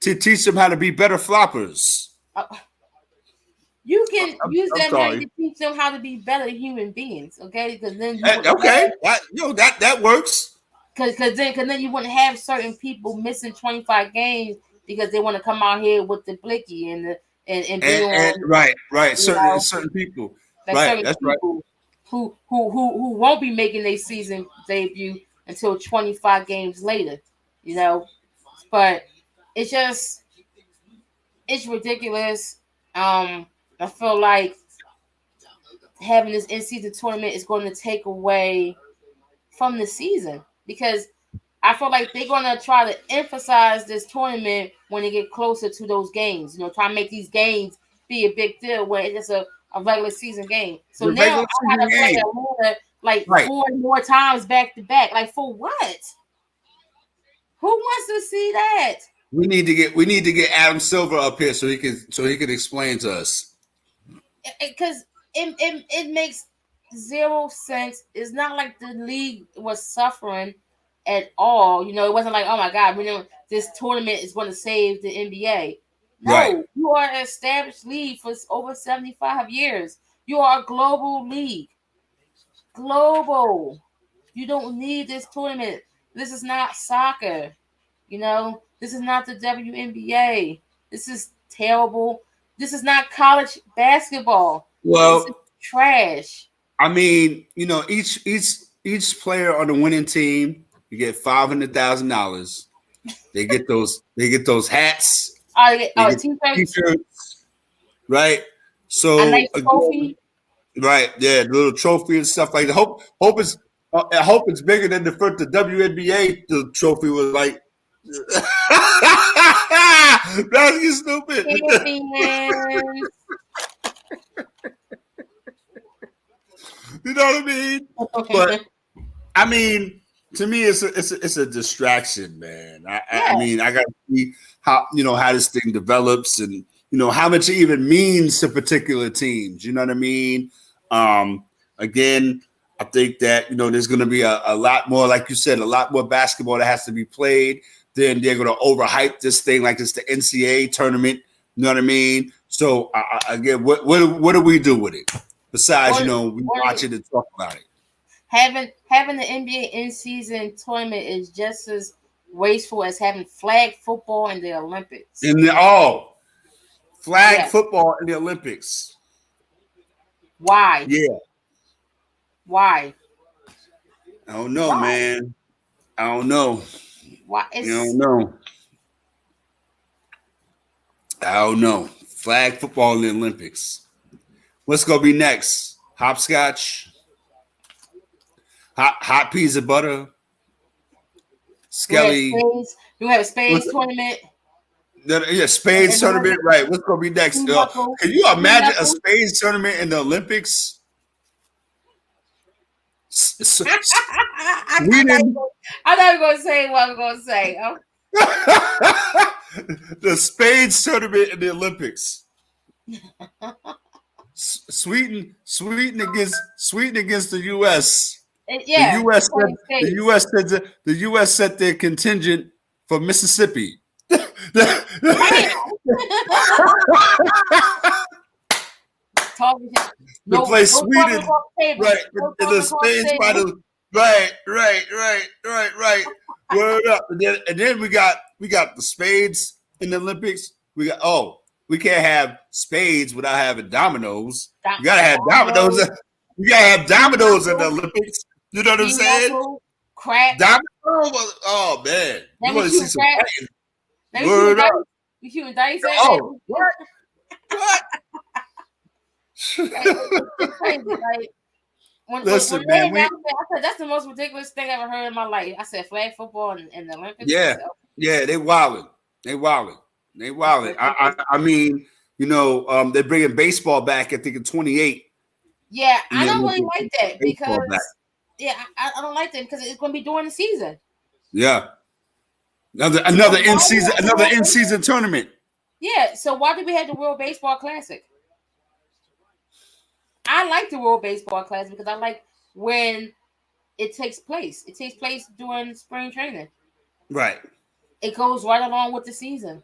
teach them how to be better floppers. You can use that money to teach them how to be better human beings. Okay, because then that works. Because then you wouldn't have certain people missing 25 games because they want to come out here with the blicky and be on right certain people that's people who won't be making their season debut until 25 games later, you know. But it's ridiculous. I feel like having this in-season tournament is going to take away from the season because I feel like they're going to try to emphasize this tournament when they get closer to those games. You know, try to make these games be a big deal where it's just a regular season game. So now I got to play Atlanta like 4 more times back to back. Like for what? Who wants to see that? We need to get Adam Silver up here so he can explain to us. Because it makes 0 sense. It's not like the league was suffering at all. You know, it wasn't like, oh my God, we know this tournament is going to save the NBA. No, you are an established league for over 75 years. You are a global league. Global. You don't need this tournament. This is not soccer. You know, this is not the WNBA. This is terrible. This is not college basketball. Well, this is trash. I mean, you know, each player on the winning team, you get $500,000. They get those hats. T-shirts, right? So a nice trophy. Right, yeah, the little trophy and stuff like that. I hope it's bigger than the WNBA. The trophy was like, that's stupid. You know what I mean? But I mean, to me, it's a distraction, man. I mean, I got to see how this thing develops and how much it even means to particular teams. You know what I mean? Again, I think that there's going to be a lot more, like you said, a lot more basketball that has to be played. Then they're going to overhype this thing like it's the NCAA tournament. You know what I mean? So again, what do we do with it? Besides, we watch it and talk about it. Having the NBA in-season tournament is just as wasteful as having flag football in the Olympics. Flag football in the Olympics. Why? Yeah. Why? I don't know, man. I don't know. Why? I don't know. Flag football in the Olympics. What's gonna be next? hopscotch, hot peas and butter, Skelly. We have a spades tournament. Yeah, spades tournament. Right. What's gonna be next? Can you imagine a spades tournament in the Olympics? I thought you were going to say what I was going to say. The spades tournament in the Olympics. Sweden against the U.S. Yeah, the U.S. set their contingent for Mississippi. To play Sweden, right? In the Spades final, right. Word up, and then we got the spades in the Olympics. We can't have spades without having dominoes. You gotta have dominoes. You gotta have dominoes in the Olympics. You know what I'm saying? Crack. Dominoes. Oh man, you want to see some fighting? Word up. You shooting dice? Oh, what? Crazy, like, Listen, man, I said that's the most ridiculous thing I ever heard in my life. I said flag football and the Olympics. Yeah, they wilding. I mean, they're bringing baseball back. I think in 28. Yeah, I don't really like that because I don't like that because it's going to be during the season. Yeah, another in season tournament. Yeah, so why do we have the World Baseball Classic? I like the World Baseball Classic because I like when it takes place. It takes place during spring training. Right. It goes right along with the season.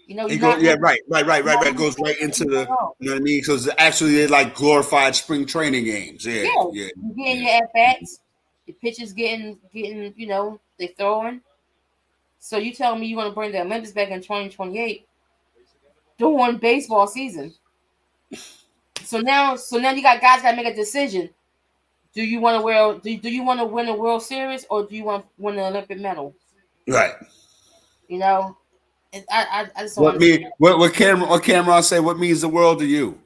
Right. It goes right into the. You know what I mean? Because actually, they're like glorified spring training games. Yeah. You're getting your at bats. The pitchers getting. They throwing. So you telling me you want to bring the Olympics back in 2028 during baseball season? So now you got guys got to make a decision. Do you want to wear? Do you want to win a World Series or do you want to win an Olympic medal? Right. I just don't what Cameron say? What means the world to you?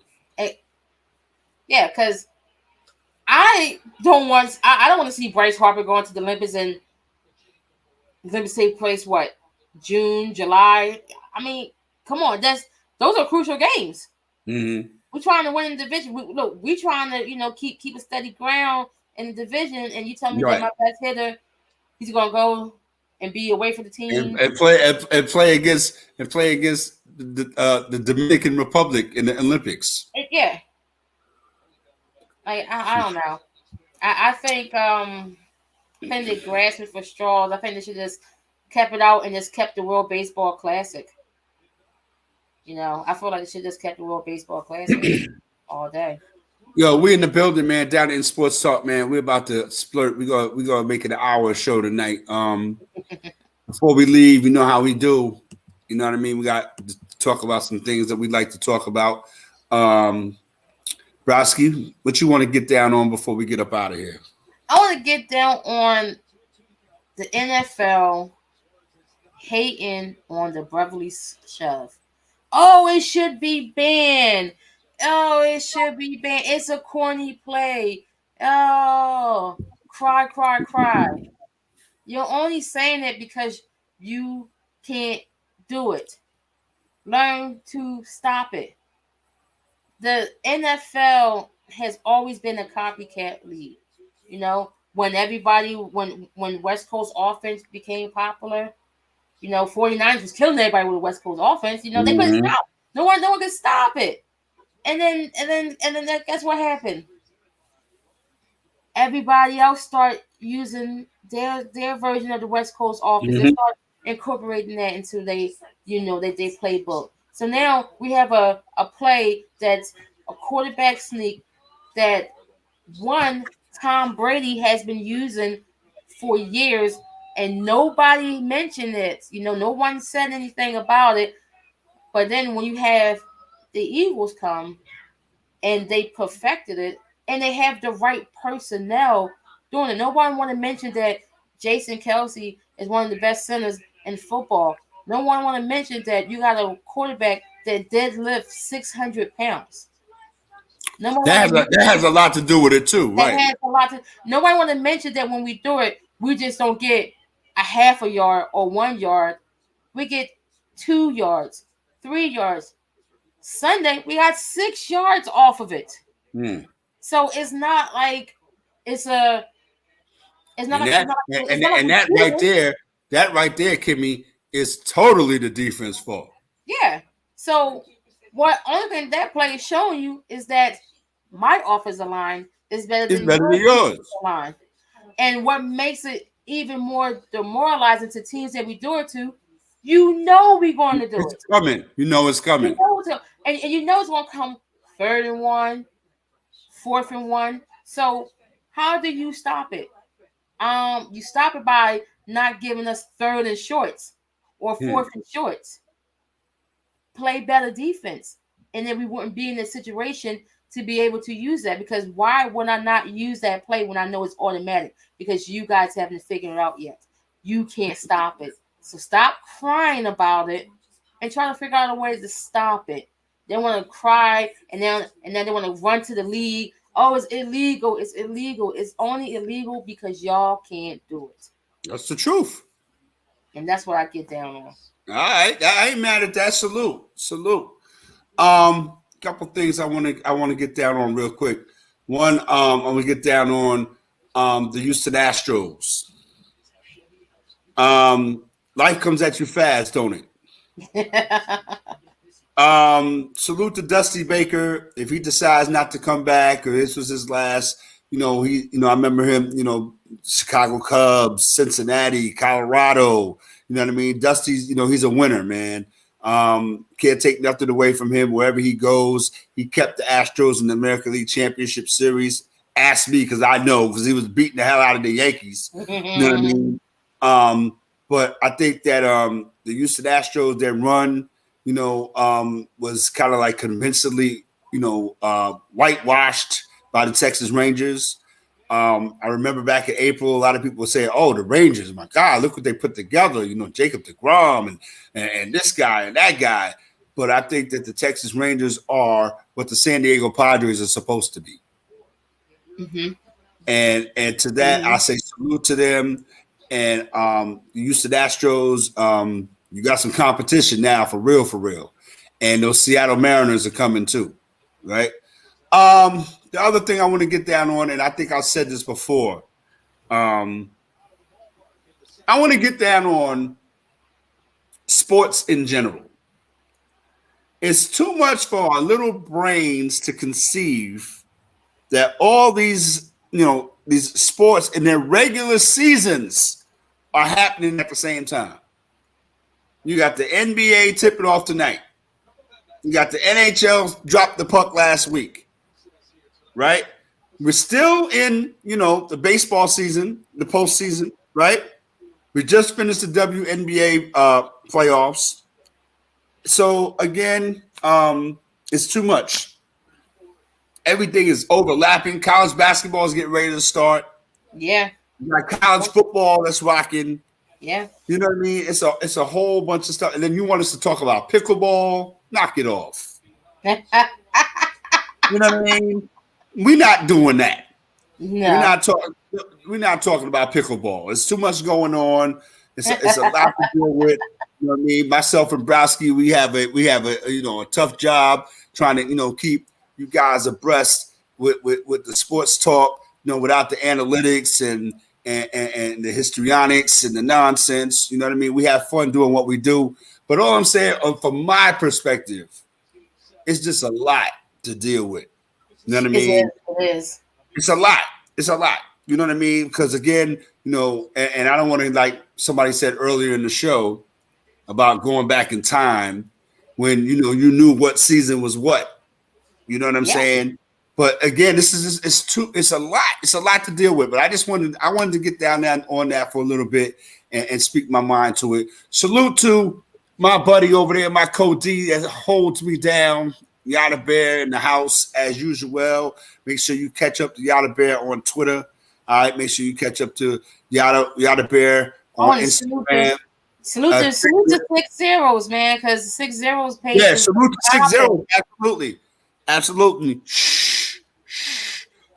Yeah, because I don't want to see Bryce Harper going to the Olympics and the Olympics take place June, July. I mean, come on, those are crucial games. Mm-hmm. We're trying to win the division. We're trying to keep a steady ground in the division, and you tell me that my best hitter, he's gonna go and be away from the team and play against the Dominican Republic in the Olympics. Yeah, I don't know. I think they're grasping for straws. I think they should just kept it out and just kept the World Baseball Classic. I feel like they should just kept the World Baseball Classic all day. Yo, we in the building, man. Down in Sports Talk, man. We're about to splurt. We gonna make it an hour show tonight. Before we leave, you know how we do. You know what I mean? We got to talk about some things that we'd like to talk about. Broski, what you want to get down on before we get up out of here? I want to get down on the NFL hating on the Beverly Shove. Oh, it should be banned. Oh, it should be banned. It's a corny play. Oh, cry. You're only saying it because you can't do it. Learn to stop it. The NFL has always been a copycat league. When West Coast offense became popular, 49ers was killing everybody with the West Coast offense. They couldn't stop. No one could stop it. And then guess what happened? Everybody else start using their version of the West Coast offense. They start incorporating that into their playbook. So now we have a play that's a quarterback sneak that Tom Brady has been using for years. And nobody mentioned it. No one said anything about it. But then when you have the Eagles come and they perfected it and they have the right personnel doing it. No one want to mention that Jason Kelce is one of the best centers in football. No one want to mention that you got a quarterback that deadlifts 600 pounds. That has a lot to do with it too, right? That has a lot to. Nobody want to mention that when we do it, we just don't get a half a yard or 1 yard. We get 2 yards, 3 yards. Sunday we got 6 yards off of it. So it's not like it's a. It's not. That right there, Kimmy, is totally the defense fault. Yeah. So what only thing that play is showing you is that my offensive line is better than yours. Line. And what makes it even more demoralizing to teams that we do it to, we're going to do it. It's coming. It's coming. And it's going to come 3rd and 1, 4th and 1. So how do you stop it? You stop it by not giving us 3rd and shorts or 4th and shorts. Play better defense, and then we wouldn't be in a situation to be able to use that. Because why would I not use that play when I know it's automatic? Because you guys haven't figured it out yet. You can't stop it. So stop crying about it and try to figure out a way to stop it. They want to cry and then they want to run to the league. Oh, it's illegal. It's illegal. It's only illegal because y'all can't do it. That's the truth. And that's what I get down on. All right, I ain't mad at that. Salute. Couple things I want to get down on real quick. One, I'm gonna get down on the Houston Astros. Life comes at you fast, don't it? Salute to Dusty Baker. If he decides not to come back or this was his last, I remember him, Chicago Cubs, Cincinnati, Colorado. You know what I mean? Dusty's, he's a winner, man. Can't take nothing away from him wherever he goes. He kept the Astros in the American League Championship Series. Ask me because I know, because he was beating the hell out of the Yankees. You know what I mean? But I think that the Houston Astros, their run, was kind of like convincingly, whitewashed by the Texas Rangers. I remember back in April, a lot of people were saying, "Oh, the Rangers! My God, look what they put together!" Jacob deGrom and this guy and that guy. But I think that the Texas Rangers are what the San Diego Padres are supposed to be. Mm-hmm. And to that, I say salute to them. And the Houston Astros, you got some competition now, for real. And those Seattle Mariners are coming too, right? The other thing I want to get down on, and I think I've said this before, I want to get down on sports in general. It's too much for our little brains to conceive that all these, these sports in their regular seasons are happening at the same time. You got the NBA tipping off tonight. You got the NHL dropped the puck last week. Right? We're still in, the baseball season, the postseason, right? We just finished the WNBA playoffs. So again, it's too much. Everything is overlapping. College basketball is getting ready to start. Yeah. You got college football that's rocking. Yeah. You know what I mean? It's a whole bunch of stuff. And then you want us to talk about pickleball? Knock it off. You know what I mean? We're not doing that. No. We're not talking about pickleball. It's too much going on. It's a lot to deal with. You know what I mean? Myself and Browski, we have a tough job trying to keep you guys abreast with the sports talk. Without the analytics and the histrionics and the nonsense. You know what I mean? We have fun doing what we do. But all I'm saying, from my perspective, it's just a lot to deal with. You know what I mean? It is. It's a lot. You know what I mean? Because again, and I don't want to, like somebody said earlier in the show about going back in time when, you knew what season was what. You know what I'm saying? But again, it's a lot. It's a lot to deal with. But I wanted to get down on that for a little bit and speak my mind to it. Salute to my buddy over there, my co-D that holds me down. Yada Bear in the house as usual. Make sure you catch up to Yada Bear on Twitter. All right, make sure you catch up to Yada Bear on Instagram. Salute to 6 zeros, man, because 6 zeros pays. Yeah, salute to 6 zeros. Absolutely. Shh.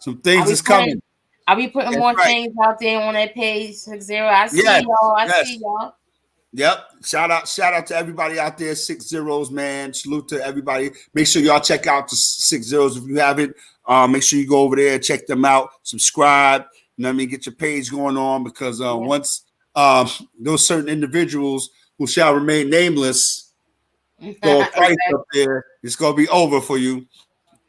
Some things is coming. I'll be putting That's more right. things out there on that page 60. I see Yes, y'all. I yes. see y'all. Yep. Shout out to everybody out there. 60s, man. Salute to everybody. Make sure y'all check out the 60s if you haven't. Make sure you go over there, check them out, subscribe. You know what I mean? Get your page going on because once those certain individuals who shall remain nameless throw a price up there, it's gonna be over for you.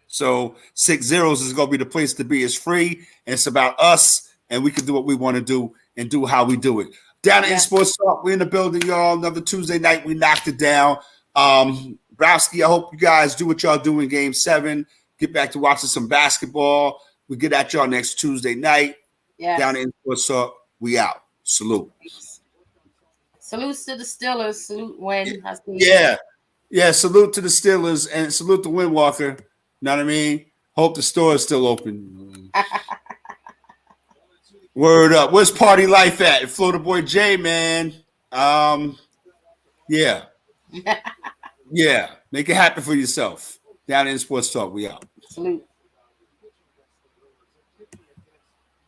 So 60s is gonna be the place to be. It's free and it's about us, and we can do what we want to do and do how we do it. Down at Sports Talk, we're in the building, y'all. Another Tuesday night, we knocked it down. Browski, I hope you guys do what y'all do in Game 7. Get back to watching some basketball. We get at y'all next Tuesday night. Yes. Down at Sports Talk, we out. Salute. Salutes to the Steelers. Salute Win. Yeah. Salute to the Steelers and salute to Windwalker. You know what I mean? Hope the store is still open. Word up. Where's Party Life at? Florida Boy J, man. Yeah. Yeah. Make it happen for yourself. Down in Sports Talk, we out. Salute.